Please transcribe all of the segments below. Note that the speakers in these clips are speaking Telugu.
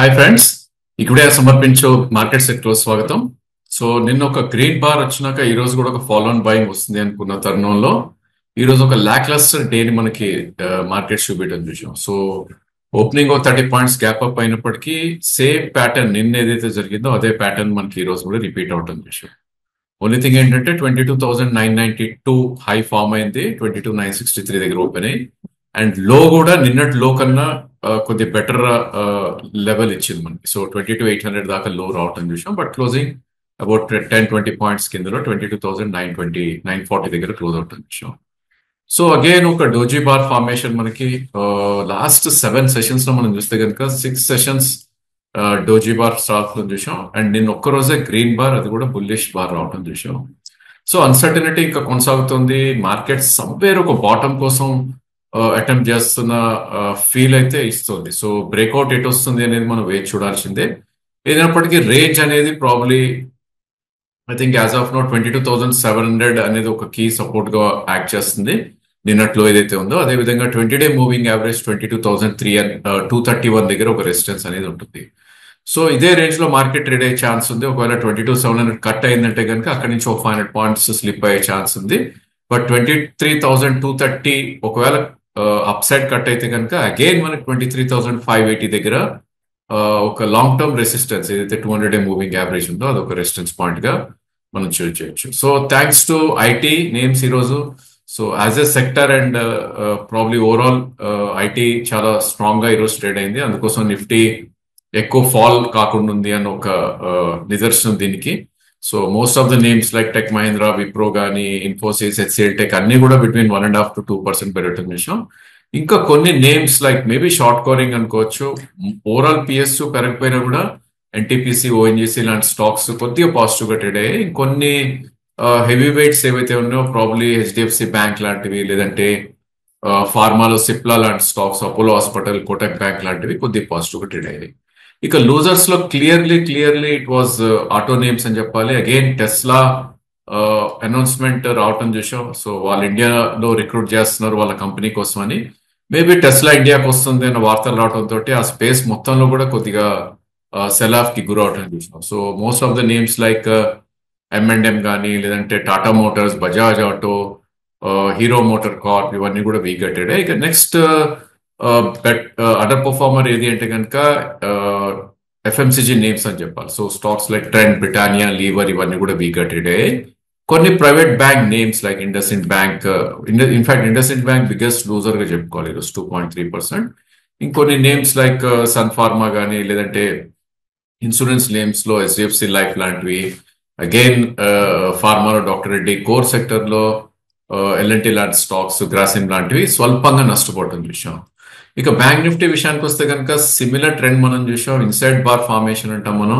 హాయ్ ఫ్రెండ్స్, ఇక్కడే సమర్పించు మార్కెట్ సెక్టర్ స్వాగతం. సో నిన్న ఒక గ్రీన్ బార్ వచ్చినాక ఈ రోజు కూడా ఒక ఫాలో ఆన్ బయింగ్ వస్తుంది అనుకున్న తరుణంలో ఈ రోజు ఒక లాక్లస్టర్ డేని మనకి మార్కెట్ చూపించడం చూసాం. So opening 30 points gap up అయినప్పటికీ సేమ్ ప్యాటర్న్ నిన్న ఏదైతే జరిగిందో అదే ప్యాటర్న్ మనకి ఈ రోజు కూడా రిపీట్ అవటం చూసాం. ఓన్లీ థింగ్ ఏంటంటే 22,992 హై ఫామ్ అయింది, 22,963 దగ్గర ఓపెన్ అయ్యి, అండ్ లో కూడా నిన్నటి లో కన్నా కొద్ది బెటర్ లెవెల్ ఇచ్చింది మనకి. సో 22,800 దాకా లో రావటం చూసాం. బట్ క్లోజింగ్ అబౌట్ 10-20 పాయింట్స్ కిందలో 22,940 దగ్గర క్లోజ్ అవటం చూసాం. సో అగైన్ ఒక డోజీ బార్ ఫార్మేషన్ మనకి లాస్ట్ 7 సెషన్స్ లో మనం చూస్తే కనుక 6 సెషన్స్ డోజీ బార్ స్టాక్ లో చూసాం. అండ్ నిన్న ఒక్కరోజే గ్రీన్ బార్, అది కూడా బుల్లిష్ బార్ రావటం చూసాం. సో అన్సర్టనిటీ ఇంకా కొనసాగుతుంది. మార్కెట్ సమ్వేర్ ఒక బాటమ్ కోసం అటెంప్ట్ చేస్తున్న ఫీల్ అయితే ఇస్తుంది. సో బ్రేక్అవుట్ ఎటు వస్తుంది అనేది మనం వేచి చూడాల్సిందే. ఏదైనప్పటికీ రేంజ్ అనేది probably I think as of now 22,700 అనేది ఒక కీ సపోర్ట్ గా యాక్ట్ చేస్తుంది నిన్నట్లో ఏదైతే ఉందో. అదేవిధంగా 20-డే మూవింగ్ యావరేజ్ 22,231 దగ్గర ఒక రెసిస్టెన్స్ అనేది ఉంటుంది. సో ఇదే రేంజ్ లో మార్కెట్ ట్రేడ్ అయ్యే ఛాన్స్ ఉంది. ఒకవేళ 22,700 కట్ అయిందంటే కనుక అక్కడి నుంచి ఒక 500 పాయింట్స్ స్లిప్ అయ్యే ఛాన్స్ ఉంది. బట్ 23,230 ఒకవేళ అప్ సైడ్ కట్ అయితే కనుక అగైన్ మనకి 23,580 దగ్గర ఒక లాంగ్ టర్మ్ రెసిస్టెన్స్ ఏదైతే 200-డే మూవింగ్ యావరేజ్ ఉందో అదొక రెసిస్టెన్స్ పాయింట్ గా మనం చూస్ చేయొచ్చు. So thanks to IT names ఈరోజు. So as a sector and probably overall IT చాలా స్ట్రాంగ్ గా ఈరోజు ట్రేడ్ అయింది. అందుకోసం నిఫ్టీ ఎక్కువ ఫాల్ కాకుండా ఉంది అని ఒక నిదర్శనం దీనికి. So most of the names like tech Mahindra, Wipro కానీ, ఇన్ఫోసిస్, హెచ్సిఎల్ టెక్ అన్ని కూడా బిట్వీన్ 1.5 to 2% పెరగటం చూసాం. ఇంకా కొన్ని names like maybe short covering అనుకోవచ్చు. ఓవరాల్ పిఎస్యు పెరగకపోయినా కూడా ఎన్టీపీసీ, ఓఎన్జీసీ లాంటి స్టాక్స్ కొద్దిగా పాజిటివ్ గా ట్రేడ్ అయ్యాయి. కొన్ని హెవీ వెయిట్స్ ఏవైతే ఉన్నాయో ప్రాబ్లీ హెచ్డిఎఫ్సి బ్యాంక్ లాంటివి, లేదంటే ఫార్మాలో సిప్లా లాంటి stocks, Apollo hospital, Kotak bank లాంటివి కొద్దిగా పాజిటివ్ గా ట్రేడ్ అయ్యాయి. ఇక లూజర్స్ లో clearly it was auto names అని చెప్పాలి. అగైన్ టెస్లా అనౌన్స్మెంట్ రావటం చూసాం. సో వాళ్ళు ఇండియాలో రిక్రూట్ చేస్తున్నారు వాళ్ళ కంపెనీ కోసం అని. మేబీ టెస్లా ఇండియాకి వస్తుంది అన్న వార్తలు రావడంతో ఆ స్పేస్ మొత్తంలో కూడా కొద్దిగా సెల్ ఆఫ్ కి గురవటం చూసాం. So most of the names like M&M కానీ, లేదంటే Tata Motors, Bajaj auto, hero motor Corp ఇవన్నీ కూడా వీక్ అయ్యాయి. ఇక నెక్స్ట్ అడర్ పర్ఫార్మర్ ఏది అంటే కనుక ఎఫ్ఎంసీజీ నేమ్స్ అని చెప్పాలి. So stocks like trend, Britannia, Lever ఇవన్నీ కూడా వీక్ ట్రేడ్ అయ్యాయి. కొన్ని private bank names like IndusInd bank, in fact IndusInd bank biggest loser గా చెప్పుకోవాలి ఈరోజు 2.3%. ఇంకొన్ని నేమ్స్ లైక్ సన్ ఫార్మా కానీ, లేదంటే ఇన్సూరెన్స్ నేమ్స్ లో హెచ్డిఎఫ్సి లైఫ్ లాంటివి, అగైన్ ఫార్మాలో డాక్టర్ రెడ్డి, కోర్ సెక్టర్ లో ఎల్ఎన్టీ లాంటి స్టాక్స్, గ్రాసిమ్ లాంటివి స్వల్పంగా నష్టపోవటం చూసాం. ఇక బ్యాంక్ నిఫ్టీ విషయానికి వస్తే కనుక సిమిలర్ ట్రెండ్ మనం చూసాం. ఇన్సైడ్ బార్ ఫార్మేషన్ అంటాం మనం.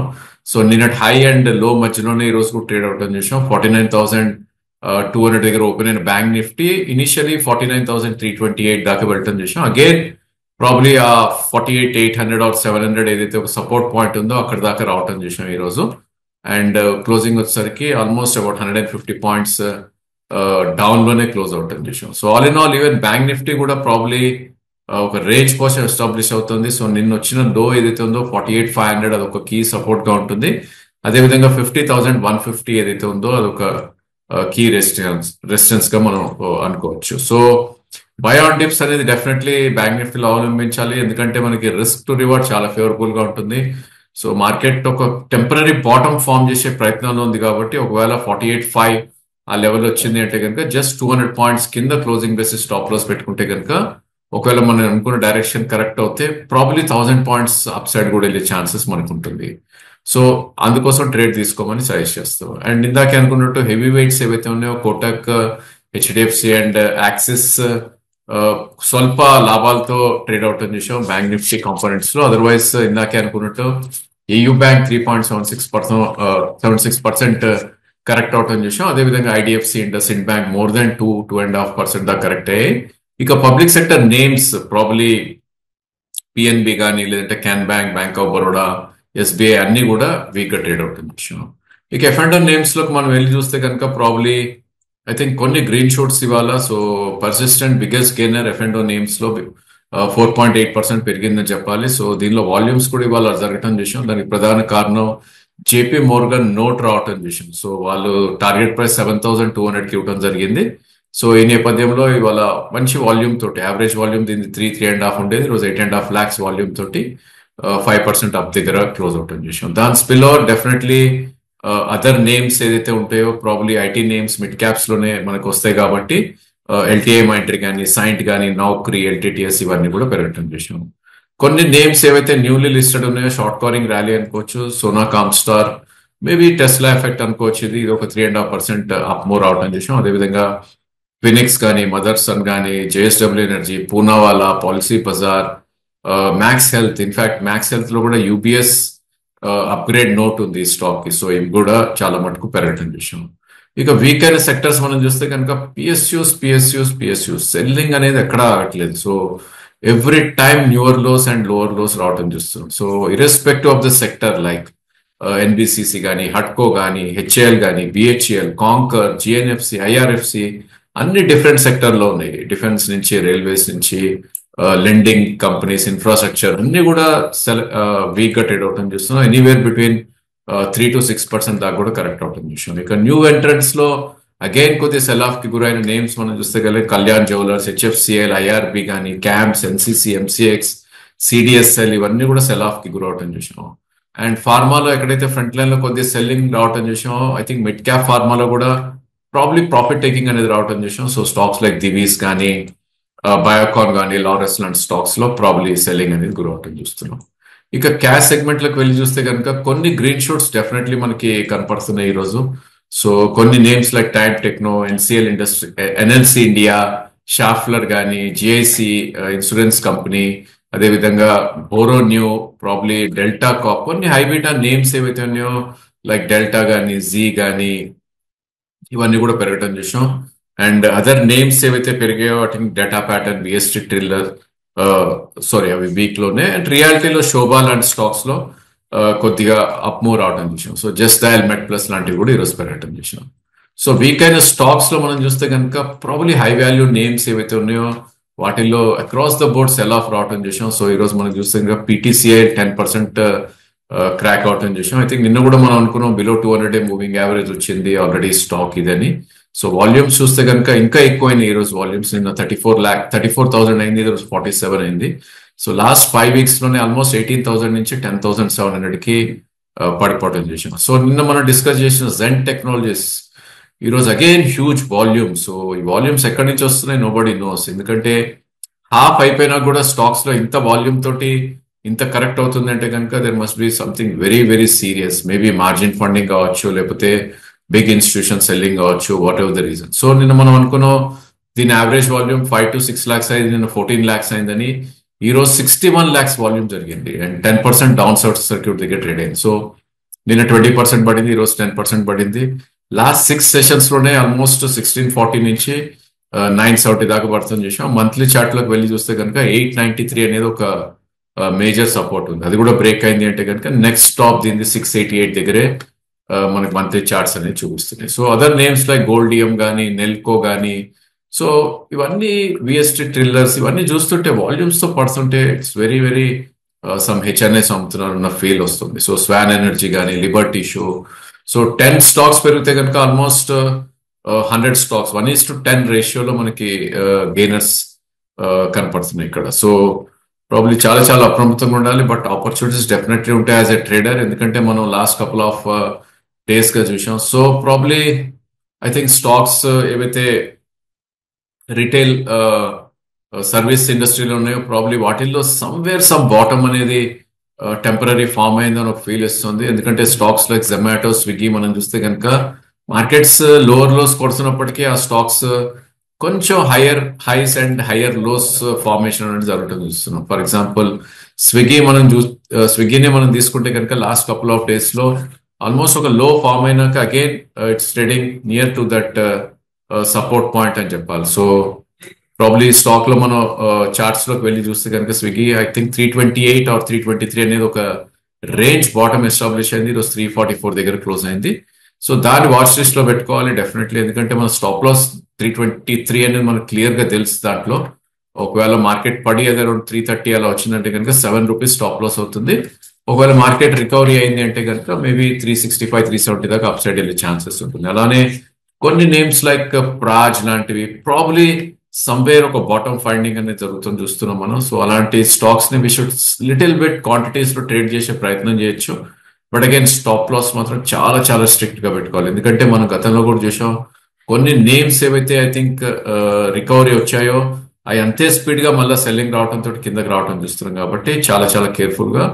సో నిన్నటి హై అండ్ లో మధ్యలోనే ఈ రోజు ట్రేడ్ అవటం చూసాం. 49,200 దగ్గర ఓపెన్ అయిన బ్యాంక్ నిఫ్టీ ఇనిషియలీ 49,328 దాకా వెళ్ళటం చూసాం. అగైన్ ప్రాబ్లీ ఆ 48,800 ఆర్ 700 ఏదైతే ఒక సపోర్ట్ పాయింట్ ఉందో అక్కడ దాకా రావటం చూసాం ఈ రోజు. అండ్ క్లోజింగ్ వచ్చేసరికి ఆల్మోస్ట్ అబౌట్ 150 పాయింట్స్ డౌన్ లోనే క్లోజ్ అవటం చూసాం. So all in all even bank Nifty కూడా ప్రాబ్లీ ఒక రేంజ్ కోసం ఎస్టాబ్లిష్ అవుతుంది. సో నిన్న వచ్చిన లో ఏదైతే ఉందో 48,500 అదొక కీ సపోర్ట్ గా ఉంటుంది. అదేవిధంగా 50,150 ఏదైతే ఉందో అదొక కీ రెసిస్టెన్స్ గా మనం అనుకోవచ్చు. సో బై ఆన్ డిప్స్ అనేది డెఫినెట్లీ బ్యాంక్ నిఫ్టీలో అవలంబించాలి, ఎందుకంటే మనకి రిస్క్ టు రివార్డ్ చాలా ఫేవరబుల్ గా ఉంటుంది. సో మార్కెట్ ఒక టెంపరీ బాటమ్ ఫామ్ చేసే ప్రయత్నంలో ఉంది కాబట్టి ఒకవేళ 48,500 ఆ లెవెల్ వచ్చింది అంటే కనుక జస్ట్ 200 పాయింట్స్ కింద క్లోజింగ్ బేసిస్ స్టాప్ లాస్ పెట్టుకుంటే కనుక ఒకవేళ మనం అనుకున్న డైరెక్షన్ కరెక్ట్ అవుతే ప్రాబ్లీ 1,000 పాయింట్స్ అప్ సైడ్ కూడా వెళ్ళే ఛాన్సెస్ మనకు ఉంటుంది. సో అందుకోసం ట్రేడ్ తీసుకోమని సజెస్ట్ చేస్తాం. అండ్ ఇందాకే అనుకున్నట్టు హెవీ వెయిట్స్ ఏవైతే ఉన్నాయో కోటక్, హెచ్డిఎఫ్సి అండ్ యాక్సిస్ స్వల్ప లాభాలతో ట్రేడ్ అవుట్ అని చూసాం బ్యాంక్ నిఫ్టీ కాంపోనెంట్స్ లో. అదర్వైజ్ ఇందాకే అనుకున్నట్టు ఏయూ బ్యాంక్ 3.76% కరెక్ట్ అవుట్ అని చూసాం. అదేవిధంగా IDFC, IndusInd bank more than 2.5% దాకా కరెక్ట్ అయ్యాయి. ఇక public sector names probably PNB కానీ, లేదంటే can bank, bank of Baroda, SBI అన్ని కూడా వీక్ గా ట్రేడ్ అవుట్ అని చూసాం. ఇక ఎఫ్&ఓ నేమ్స్ లోకి మనం వెళ్ళి చూస్తే కనుక ప్రాబ్లీ ఐ థింక్ కొన్ని గ్రీన్ షూట్స్ ఇవాళ. So Persistent biggest gainer F&O names లో 4.8% పెరిగిందని చెప్పాలి. సో దీనిలో వాల్యూమ్స్ కూడా ఇవాళ జరగటం చూసాం. దానికి ప్రధాన కారణం జేపీ మోర్గన్ నోట్ రావటం చూసాం. సో వాళ్ళు టార్గెట్ ప్రైస్ 7,200కి ఇవ్వడం జరిగింది. సో ఈ నేపథ్యంలో ఇవాళ మంచి వాల్యూమ్ తోటి, యావరేజ్ వాల్యూమ్ దీన్ని 3.5 ఉండేది, ఈరోజు 8.5 lakhs వాల్యూమ్ తోటి 5% అప్ దగ్గర క్లోజ్ అవటం చూసాం. దాని spill over definitely other names ఏదైతే ఉంటాయో probably IT names mid caps లోనే మనకు వస్తాయి కాబట్టి ఎల్టీఐ మైంట్రీ కానీ, సైంట్ కానీ, నౌక్రీ, ఎల్టీటీఎస్ ఇవన్నీ కూడా పెరగటం చూసాం. కొన్ని నేమ్స్ ఏవైతే న్యూలీ లిస్టెడ్ ఉన్నాయో షార్ట్ కవరింగ్ ర్యాలీ అనుకోవచ్చు. Sona Comstar, maybe Tesla effect అనుకోవచ్చు. ఇది ఒక 3.5% అప్ మూవ్ రావటం చూసాం. అదేవిధంగా ఫినిక్స్ కానీ, మదర్సన్ కానీ, JSW energy, Poonawalla, Policybazaar, Max Health. In fact Max Health లో కూడా యూబీఎస్ అప్గ్రేడ్ నోట్ ఉంది ఈ స్టాక్ కి. సో ఇవి కూడా చాలా మటుకు పెరగటం చూసాం. ఇక వీక్ అయిన సెక్టర్స్ మనం చూస్తే కనుక పిఎస్యూస్ సెల్లింగ్ అనేది ఎక్కడా ఆగట్లేదు. So every time newer lows and lower lows రావటం చూస్తున్నాం. So irrespective of the sector like NBCC కానీ, హట్కో కానీ, హెచ్ఏఎల్ కానీ, బిహెచ్ఏఎల్, కాంకర్, జిఎన్ఎఫ్సి, ఐఆర్ఎఫ్సి అన్ని డిఫరెంట్ సెక్టర్ లో ఉన్నాయి. డిఫెన్స్ నుంచి, రైల్వేస్ నుంచి, లెండింగ్ కంపెనీస్, ఇన్ఫ్రాస్ట్రక్చర్ అన్ని కూడా వీక్ గా ట్రేడ్ అవటం చూస్తున్నాం. ఎనీవేర్ బిట్వీన్ 3 to 6% దాకా కూడా కరెక్ట్ అవటం చూసాం. ఇక న్యూ ఎంట్రెంట్స్ లో అగైన్ కొద్ది సెల్ ఆఫ్ కి గురైన నేమ్స్ మనం చూస్తే కలిగి కళ్యాణ్ జ్యువెలర్స్, హెచ్ఎఫ్సిఎల్, ఐఆర్బి కానీ, క్యాంప్స్, ఎన్సిసి, ఎంసీఎక్స్, సిడిఎస్ఎల్ ఇవన్నీ కూడా సెల్ ఆఫ్ కి గురవటం చూసాం. అండ్ ఫార్మాలో ఎక్కడైతే ఫ్రంట్ లైన్ లో కొద్ది సెల్లింగ్ రావటం చూసాం, ఐ థింక్ మిడ్ క్యాప్ ఫార్మాలో కూడా ప్రాబ్లీ ప్రాఫిట్ టేకింగ్ అనేది రావటం చూసాం. సో స్టాక్స్ లైక్ దివీస్ కానీ, బయోకాన్ కానీ, లారెస్ లాంటి స్టాక్స్ లో ప్రాబ్లీ సెల్లింగ్ అనేది గురవటం చూస్తున్నాం. ఇక క్యాష్ సెగ్మెంట్ లకు వెళ్ళి చూస్తే కనుక కొన్ని గ్రీన్ షూట్స్ డెఫినెట్లీ మనకి కనపడుతున్నాయి ఈ రోజు. సో కొన్ని names like time techno, NCL industry, NLC India, Schaeffler కానీ, జిఐసి ఇన్సూరెన్స్ కంపెనీ, అదేవిధంగా బోరో న్యూ, ప్రాబ్లీ డెల్టా కాప్, కొన్ని హైబీటా నేమ్స్ ఏవైతే ఉన్నాయో లైక్ డెల్టా కానీ, జీ కానీ ఇవన్నీ కూడా పెరగటం చూసాం. అండ్ అదర్ నేమ్స్ ఏవైతే పెరిగాయో వాటిని డేటా ప్యాటర్న్, బిఎస్టీ ట్రిల్లర్, అవి వీక్ లోనే. అండ్ రియాలిటీలో శోభా లాంటి స్టాక్స్ లో కొద్దిగా అప్ మూవ్ రావడం చూసాం. సో జస్ట్ డయల్, మెట్ ప్లస్ లాంటివి కూడా ఈరోజు పెరగటం చూసాం. సో వీక్ అయిన స్టాక్స్ లో మనం చూస్తే కనుక ప్రాబ్లీ హై వాల్యూ నేమ్స్ ఏవైతే ఉన్నాయో వాటిల్లో across the board cell of రావటం చూసాం. సో ఈ రోజు మనం చూస్తే కనుక పీటీసీఐ 10% క్రాక్ అవటం చూసాం. ఐ థింక్ నిన్న కూడా మనం అనుకున్నాం బిలో 200 మూవింగ్ యావరేజ్ వచ్చింది ఆల్రెడీ స్టాక్ ఇదని. సో వాల్యూమ్స్ చూస్తే కనుక ఇంకా ఎక్కువైనాయి ఈ రోజు వాల్యూమ్స్. నిన్న 34,000 అయింది, ఈరోజు 47 అయింది. సో లాస్ట్ 5 weeks లోనే ఆల్మోస్ట్ 18,000 నుంచి 10,700కి పడిపోవడం చూసాం. సో నిన్న మనం డిస్కస్ చేసిన జెన్ టెక్నాలజీస్ ఈరోజు అగైన్ హ్యూజ్ వాల్యూమ్. సో ఈ వాల్యూమ్స్ ఎక్కడి నుంచి వస్తున్నాయి నోబడీ నోస్. ఎందుకంటే హాఫ్ అయిపోయినా కూడా స్టాక్స్ లో ఇంత వాల్యూమ్ తోటి ఇంత కరెక్ట్ అవుతుంది అంటే కనుక there must be something very very serious. Maybe margin funding కావచ్చు, లేకపోతే బిగ్ ఇన్స్టిట్యూషన్ సెల్లింగ్ కావచ్చు, what ever the reason. So నిన్న మనం అనుకున్నాం దీని యావరేజ్ వాల్యూమ్ 5 to 6 lakhs అయింది, నిన్న 14 lakhs అయిందని. ఈ రోజు 61 lakhs వాల్యూమ్ జరిగింది అండ్ 10% డౌన్ సైడ్ సర్క్యూట్ దగ్గర ట్రేడ్ అయింది. సో నిన్న 20% పడింది, ఈ రోజు 10% పడింది. లాస్ట్ 6 sessions లోనే ఆల్మోస్ట్ 1640 నుంచి 970 దాకా పడుతుంది చూసాం. మంత్లీ చార్ట్ లోకి వెళ్ళి చూస్తే కనుక 893 అనేది ఒక మేజర్ సపోర్ట్ ఉంది. అది కూడా బ్రేక్ అయింది అంటే కనుక నెక్స్ట్ స్టాప్ దీనికి 688 దగ్గరే మనకి మంత్లీ చార్ట్స్ అనేది చూపిస్తున్నాయి. So other names like Goldiam కానీ, నెల్కో కానీ, సో ఇవన్నీ విఎస్టీ ట్రిల్లర్స్ ఇవన్నీ చూస్తుంటే వాల్యూమ్స్ తో పడుతుంటే it's very very some HNIs అమ్ముతున్నారు అన్న ఫీల్ వస్తుంది. సో స్వాన్ ఎనర్జీ కానీ, లిబర్టీ షో, సో 10 స్టాక్స్ పెరిగితే కనుక ఆల్మోస్ట్ 100 స్టాక్స్ 1:10 రేషియోలో మనకి గెయినర్స్ కనపడుతున్నాయి ఇక్కడ. సో ప్రాబ్లీ చాలా చాలా అప్రమత్తంగా ఉండాలి. బట్ ఆపర్చునిటీస్ డెఫినెట్లీ ఉంటాయి యాజ్ ఎ ట్రేడర్, ఎందుకంటే మనం లాస్ట్ కపుల్ ఆఫ్ డేస్ గా చూసాం. So probably I think stocks ఏవైతే రిటైల్ సర్వీస్ ఇండస్ట్రీలో ఉన్నాయో ప్రాబ్లీ వాటిల్లో సమ్వేర్ సమ్ బాటమ్ అనేది టెంపరీ ఫామ్ అయిందని ఒక ఫీల్ ఇస్తుంది. ఎందుకంటే స్టాక్స్ లైక్ జొమాటో, స్విగ్గీ మనం చూస్తే కనుక మార్కెట్స్ లోవర్ లోస్ కొడుతున్నప్పటికీ ఆ స్టాక్స్ కొంచెం higher highs and higher lows formation అనేది జరగడం చూస్తున్నాం. ఫర్ ఎగ్జాంపుల్ స్విగ్గీని మనం తీసుకుంటే కనుక లాస్ట్ కపుల్ ఆఫ్ డేస్ లో ఆల్మోస్ట్ ఒక లో ఫామ్ అయినాక again it's trading near to that support point అని చెప్పాలి. సో ప్రాబ్లీ స్టాక్ లో మనం చార్ట్స్ లోకి వెళ్ళి చూస్తే కనుక స్విగ్గీ ఐ థింక్ 328 or 323 అనేది ఒక రేంజ్ బాటమ్ ఎస్టాబ్లిష్ అయింది. ఈరోజు 344 దగ్గర క్లోజ్ అయింది. సో దాన్ని వాచ్ లిస్ట్ లో పెట్టుకోవాలి డెఫినెట్లీ, ఎందుకంటే మన స్టాప్ లాస్ 323 అనేది మనకు క్లియర్ గా తెలుసు దాంట్లో. ఒకవేళ మార్కెట్ పడి అదే అరౌండ్ 330 అలా వచ్చిందంటే కనుక ₹7 స్టాప్ లాస్ అవుతుంది. ఒకవేళ మార్కెట్ రికవరీ అయింది అంటే కనుక మేబీ 365 370 దాకా అప్ సైడ్ వెళ్ళే ఛాన్సెస్ ఉంటుంది. అలానే కొన్ని నేమ్స్ లైక్ ప్రాజ్ లాంటివి ప్రాబ్లీ సమ్వేర్ ఒక బాటమ్ ఫైండింగ్ అనేది జరుగుతుంది చూస్తున్నాం మనం. సో అలాంటి స్టాక్స్ ని we should little bit quantities లో ట్రేడ్ చేసే ప్రయత్నం చేయొచ్చు. బట్ అగైన్ స్టాప్ లాస్ మాత్రం చాలా చాలా స్ట్రిక్ట్ గా పెట్టుకోవాలి. ఎందుకంటే మనం గతంలో కూడా చూసాం కొన్ని నేమ్స్ ఏవైతే ఐ థింక్ రికవరీ వచ్చాయో అవి అంతే స్పీడ్ గా మళ్ళీ సెల్లింగ్ రావడంతో కిందకి రావడం చూస్తున్నాం. కాబట్టి చాలా చాలా కేర్ఫుల్ గా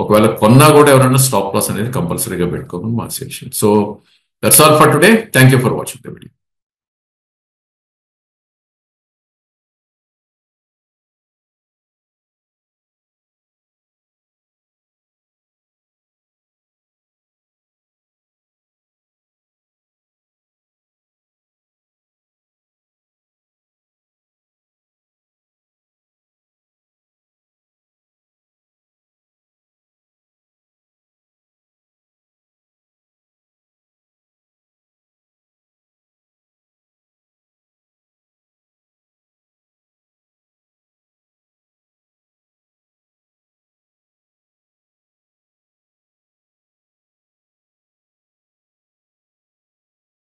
ఒకవేళ కొన్నా కూడా ఎవరైనా స్టాప్ లాస్ అనేది కంపల్సరీగా పెట్టుకోమని మా suggestion. So that's all for today. Thank you for watching the video.